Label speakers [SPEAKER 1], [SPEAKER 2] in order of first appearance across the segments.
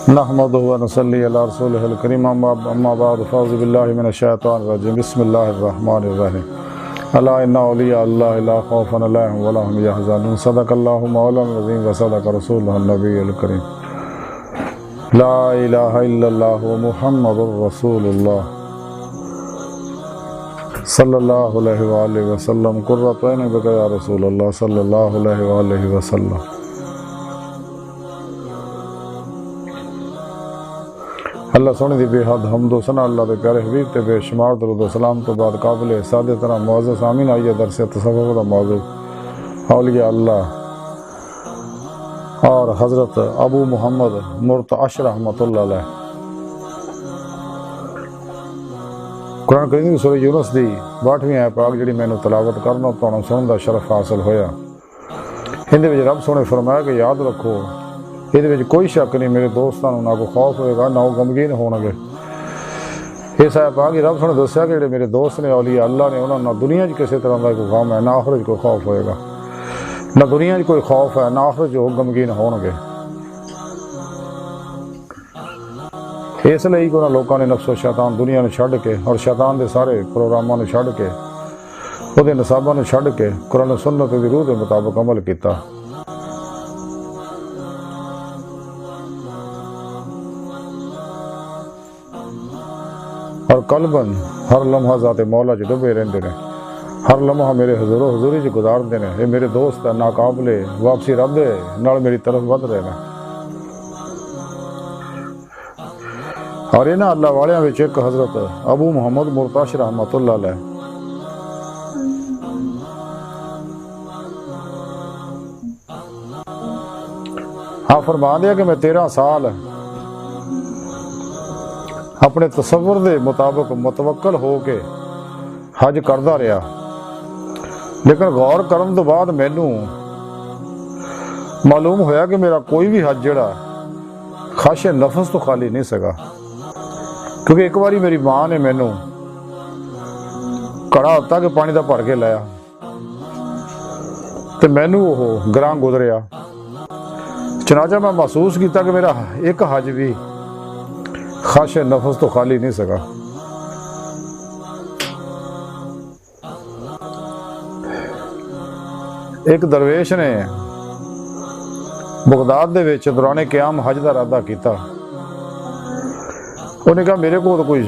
[SPEAKER 1] नहमदुहु व नसल्ली अला रसूलिहिल करीम अम्मा बाद फ़अऊज़ु बिल्लाहि मिनश शैतानिर रजीम बिस्मिल्लाहिर रहमानिर रहीम अला इन्ना औलिया अल्लाह ला खौफुन अलैहिम व ला हुम यहज़नून सदक़ल्लाहु मौलाना अज़ीम व सदक़ रसूलुहुन नबियुल करीम ला इलाहा इल्लल्लाह मुहम्मदुर रसूलुल्लाह सल्लल्लाहु अलैहि व आलिहि वसल्लम कुर्रतु ऐनि बिका या रसूलल्लाह सल्लल्लाहु अलैहि व आलिहि वसल्लम। अल्लाह सोने दी बेहद हम्दो सना अल्लाह के प्यारे हबीब ते बेशुमार दरूद सलाम तो बाद काबिल सादे तरह मुअज़्ज़ज़ आमीन आइए दरस तसव्वुफ़ का मौजू औलिया अल्लाह और हज़रत अबू मुहम्मद मुर्तअश रहमतुल्लाह अलैह। कुरान करीम की सूरह यूनुस दी 62वीं आयत पाक जिहड़ी मैनूं तलावत करना तुहानूं सुनन दा शरफ हासिल होया। इहदे विच रब सोने फरमाया कि याद रखो ये कोई शक नहीं मेरे दोस्तों ना कोई खौफ होएगा ना वो गमगीन होंगे। इस आयत पाक रब सोने दस्या कि मेरे दोस्त ने औलिया अल्लाह ने उन्होंने ना दुनिया किसी तरह का कोई गम है ना आखिरत कोई खौफ होएगा, ना दुनिया कोई खौफ है ना आखिरत जो गमगीन होंगे। इसलिए को लोगों ने नफ्सो शैतान दुनिया ने छड़ के और शैतान के सारे प्रोग्रामों ने छड़ के वो नसाबा ने छड़ के कुरान सुन्नत की रूह के मुताबिक अमल किया। और कलबन हर लम्हा ज़ाते मौला च डुबे रहते हैं, हर लम्हा मेरे हजूरी च गुजारते हैं। ये मेरे दोस्त है नाकाबले वापसी रद्दे नाल मेरी तरफ वध रहे हैं। और इन्हां अल्लाह वालियां विच एक हज़रत अबू मुहम्मद मुर्तअश रहमतुल्लाह अलैह। हाँ फरमा दिया कि मैं 13 साल अपने तसव्वुर के मुताबिक मुतवक्कल हो के हज करता रहा, लेकिन गौर करने तो बाद मैनू मालूम होया कि मेरा कोई भी हज जड़ा खाशे नफस तो खाली नहीं सका। क्योंकि एक बारी मेरी मां ने मैनू कड़ा होता कि पानी का भर के लाया तो मैनू वो ग्रां गुजरिया। चनाचा मैं महसूस किया कि मेरा एक हज भी खाशे नफस तो खाली नहीं सका। एक दरवेश ने बगदाद दे विच दौराने क़याम हज का इरादा किया। उन्हें कहा मेरे को तो कोई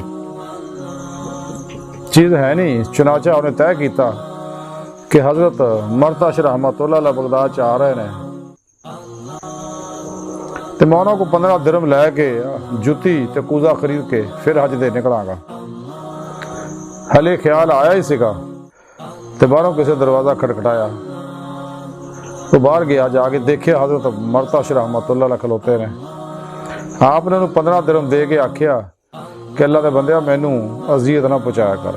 [SPEAKER 1] चीज़ है नहीं। चुनाचा उन्हें तय किया कि हज़रत मुर्तअश रहमतुल्लाह अलैह बगदाद च आ रहे हैं तो मैं उन्होंने को 15 दिरहम लैके जुत्ती ते कूजा खरीद के फिर हज दे निकलांगा। हले ख्याल आया ही सिगा तो बाहरों किसी दरवाज़ा खटखटाया तो बाहर गया, जाके देखिया हज़रत मुर्तअश रहमतुल्लाह अलैह खलोते ने। आपने उन्हें 15 दिरहम दे के आख्या कि अल्लाह के बंदिया मैनू अजियत ना पहुँचाया कर।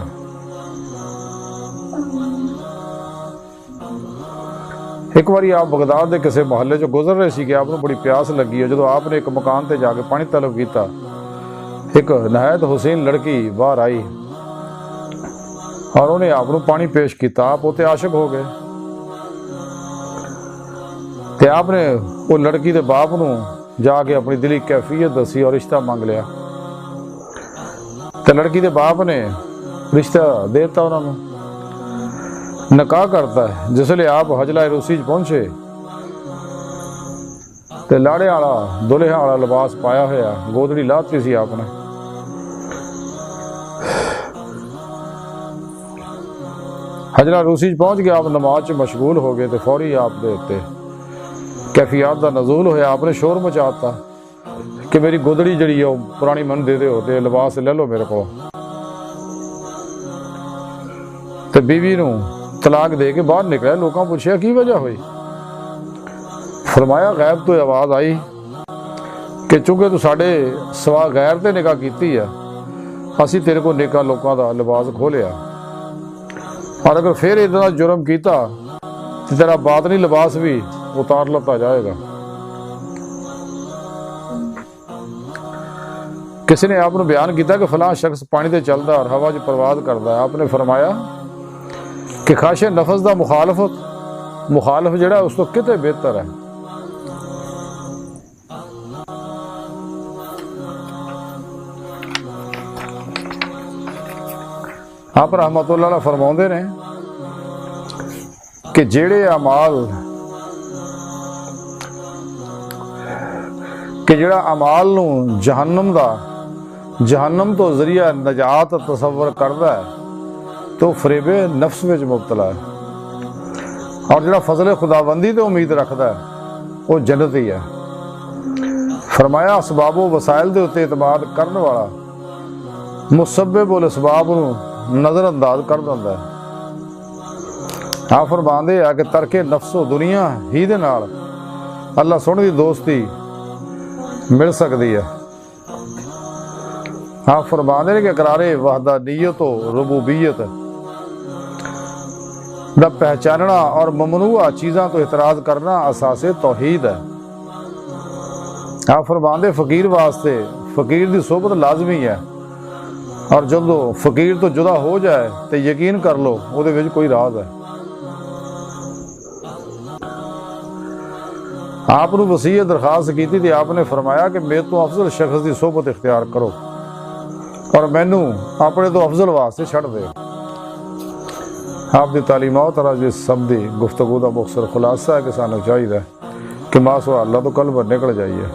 [SPEAKER 1] एक बार आप बगदाद के किसी मोहल्ले चो गुजर रहे थे कि आपको बड़ी प्यास लगी है। जो आपने एक मकान पर जाके पानी तलब किया, एक नहायत हुसैन लड़की बाहर आई और उन्हें आपको पानी पेश किया। आप उते आशिक हो गए तो आपने वो लड़की के बाप नूं जाके अपनी दिली कैफियत दसी और रिश्ता मांग लिया। तो लड़की के बाप ने रिश्ता देता उन्होंने निकाह करता है। जिसले आप हजलाए रूसी पहुंचे तो लाड़े वाला दुल्हे वाला लिबास पाया होया, गोदड़ी लाती सी आपने। हजला रूसी पहुंच गया, आप नमाज च मशगूल हो गए तो फौरी आप दे उत्ते कैफियत का नजूल होया। आपने शोर मचाता कि मेरी गोदड़ी जड़ी है पुरानी मन दे दो तो लिबास ले लो मेरे को। तो बीवी नूं तलाक दे के बाहर निकला। लोगों पूछा की वजह हुई, फरमाया गैब तो आवाज़ आई कि चूंकि तू साढ़े सवा गैर ते निकाह की है, असी तेरे को निकाह लोगों का लिबास खोलिया और अगर फिर इतना जुर्म किया तो तेरा बातनी लिबास भी उतार लता जाएगा। किसी ने आपने बयान किया कि फलां शख्स पानी से चलता और हवा च परवाज करता है। आपने फरमाया कि खाशे नफस का मुखालफ जड़ा उस तो किते बेहतर है। आप रहमतुल्लाह अलैह फरमाउंदे ने कि जेड़े अमाल कि जेड़ा अमाल नूं जहन्नम तो जरिया नजात तसव्वुर करदा है तो फरेबे नफ्स विच मुबतला है, और जेड़ा फजल खुदाबंदी ते उम्मीद रखदा है वो जन्नत ही है। फरमाया असबाबो वसाइल दे उत्ते इतमाद करन वाला मुसब्बिब उल असबाब नूं नज़रअंदाज कर दिंदा है। हाँ फरमांदे आ कि तरके नफ्सो दुनिया ही दे नाल अल्लाह सोहणे दी दोस्ती मिल सकती है। हाँ फरमांदे ने कि करारे वहदानियत रुबूबियत दा पहचानना और ममनूआ चीज़ां तो इतराज़ करना असासे तौहीद है। हाँ फरमांदे फकीर वास्ते फकीर दी सोबत लाजमी है, और जब फकीर तो जुदा हो जाए तो यकीन कर लो उहदे विच कोई राज है। आपनू वसीयत दरखास्त की थी, आपने फरमाया कि मेरे तो अफजल शख्स की सोबत इख्तियार करो और मैनू अपने तो अफजल वास्ते छड़ दे। आपकी तालीमात और अज सब की गुफ्तगू का मुख्तसर खुलासा है कि सानू चाहिए कि मासवा अल्लाह तो कल निकल जाइए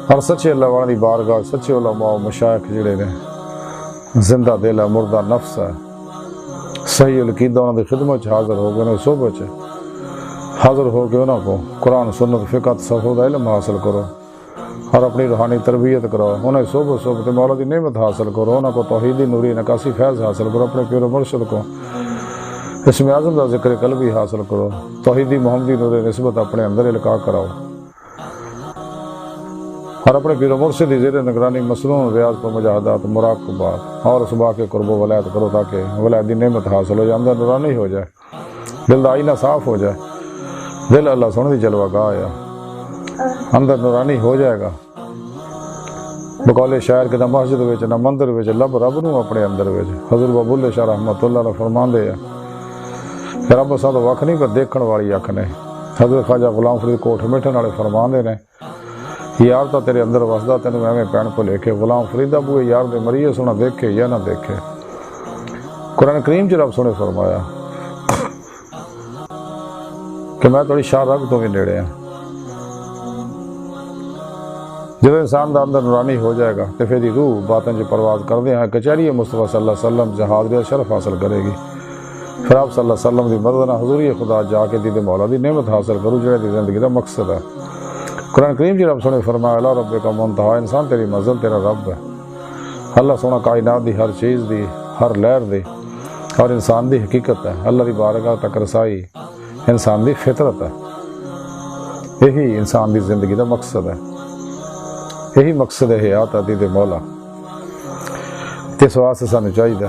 [SPEAKER 1] और सच्चे अल्लाह वाले की बारगाह सच्चे उलमा मशाइख जिहड़े ने जिंदा दिल है मुर्दा नफ्स है सही अकीदा उन्होंने खिदमत हाजिर हो गए, सोबत हाजिर हो के उन्होंने कुरान सुन्नत फिक़ह तसव्वुफ़ दा इल्म हासिल करो और अपनी रूहानी तरबियत करो। उन्हें सोबत मौला की नेमत हासिल करो, उन्होंने तौहीदी नूरी नकासी फैज़ हासिल करो, अपने पीर मुर्शिद को इसमें आज़म का जिक्र कल्बी हासिल करो, तौहीदी मोहम्मदी नूरी निस्बत अपने अंदर इल्का कराओ और अपने पीर मुर्शिद की ज़ेर निगरानी मसनून रियाज को मुजाहदात मुराक़बात और सुबह के कुर्बो वलायत करो ताकि वलायत की नेमत हासिल हो जाए, अंदर नूरानी हो जाए, दिल का आईना साफ हो जाए, दिल अल्लाह सोहणे दी जलवागाह आ, अंदर नूरानी हो जाएगा। बकौले शायर के ना मस्जिद विच ना मंदिर विच लब रब नूं अपने अंदर विच। हज़रत बुल्ले शाह रहमतुल्लाह अलैह फरमांदे आ कि रब सां तो वख नहीं पर देखण वाली अख ने। हज़रत ख्वाजा गुलाम फरीद कोठ मिठन वाले फरमांदे ने यार तो तेरे अंदर वसदा तेन एवं पैण भुलेखे गुलाम फरीदा बूए यार दे मरीए सोना देखे या ना देखे। कुरान करीम च रब सोने फरमाया कि मैं थोड़ी शाह रब तो भी नेड़े हाँ। जो इंसान का अंदर नूरानी हो जाएगा तो फिर रूह बातें जो परवाज करते हैं कचहरी मुस्तफा सल्लल्लाहु अलैहि वसल्लम जहाद शरफ हासिल करेगी। फिर आप सल्लल्लाहु अलैहि वसल्लम की मदद ना हजूरी खुदा जाके दीदे मौला की नेमत हासिल करूँ जो जिंदगी का मकसद है। कुरान करीम जी रब सोने फरमाया अल्लाह रब का मुंतहा इंसान तेरी मंजिल तेरा रब है। अल्लाह सोना कायनात की हर चीज़ की हर लहर दी और इंसान की हकीकत है। अल्लाह की बारगाह तक रसाई इंसान की फितरत है। यही इंसान की जिंदगी का मकसद है, यही मकसद है हयात अदी दे मौला। इस वास्ते सानू चाहिए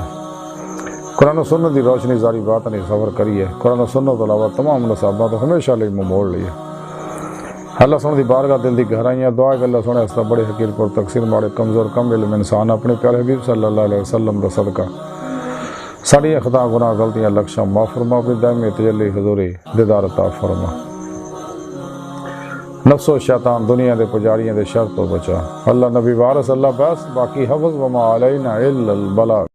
[SPEAKER 1] कुरान सुन्नत की रोशनी जारी बात नहीं सफर करिए, कुरान सुन्नत तो अलावा तमाम नसाबां तो हमेशा लिए मुँह मोड़ लिए। अल्लाह सोने की बारगाह दिल की गहराइयाँ दुआ है अल्लाह सोने इसका बड़े हकीर पर तकसीर माड़े कमज़ोर कम इल्म इंसान अपने प्यारे हबीब सल्लल्लाहु अलैहि वसल्लम का सदका साड़ियाँ खता गुनाह गलतियाँ लक्ष्यां माफ़ फरमा, अपनी दायमी तजल्ली हजूरी दीदार अता फरमा। नफ्सो शैतान दुनिया के पुजारियों के शर तो बचा। अल्लाह नबी वारस अल्लाह बस बाकी हफ़्ज़ वमा अलैना इल्लल बलाग।